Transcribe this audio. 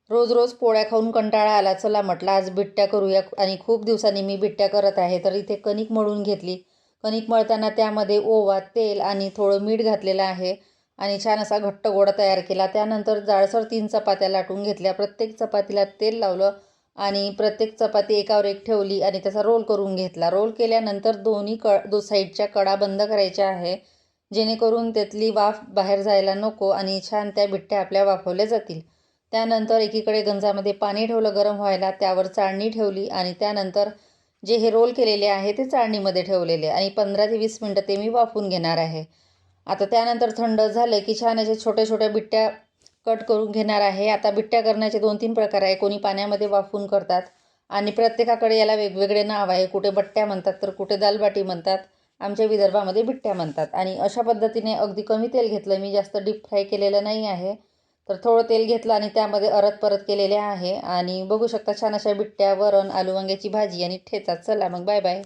रोज रोज पोळ्या खाऊन कंटाळा आला. चला म्हटलं आज बिट्ट्या करूया आणि खूप दिवसांनी मी बिट्ट्या करत आहे. तर इथे कणिक मळून घेतली. कणिक मळताना त्यामध्ये ओवा, तेल आणि थोडं मीठ घातलेलं आहे आणि छान असा घट्ट गोळा तयार केला. त्यानंतर जाडसर 3 चपात्या लाटून घेतल्या. प्रत्येक चपातीला तेल लावलं आणि प्रत्येक चपाती एकावर एक ठेवली आणि त्याचा रोल करून घेतला. रोल केल्यानंतर दोन्ही साईडच्या कडा बंद करायच्या आहे, जेणेकरून त्यातली वाफ बाहेर जायला नको आणि छान त्या बिट्ट्या आपल्या वाफवल्या जातील. त्यानंतर एकीकडे गंजामध्ये पाणी ठेवलं गरम व्हायला, त्यावर चाळणी ठेवली आणि त्यानंतर जे हे रोल केलेले आहे ते चाळणीमध्ये ठेवलेले आणि 15 ते 20 मिनटं ते मी वाफवून घेणार आहे. आता त्यानंतर थंड झालं की छान अशा छोट्या छोट्या बिट्ट्या कट करून घेणार आहे. आता बिट्ट्या करण्याचे 2-3 प्रकार आहे. कोणी पाण्यामध्ये वाफवून करतात आणि प्रत्येकाकडे याला वेगवेगळे नाव आहे. कुठे बट्ट्या म्हणतात तर कुठे दालबाटी म्हणतात. आमच्या विदर्भामध्ये बिट्ट्या म्हणतात आणि अशा पद्धतीने अगदी कमी तेल घेतलं मी, जास्त डीप फ्राय केलेलं नाही आहे. तर थोडं तेल घेतलं आणि त्यामध्ये परत केलेले आहे आणि बघू शकता छान अशा बिट्ट्या, वरण, आलू वांग्याची भाजी आणि ठेचा. चला मग बाय बाय.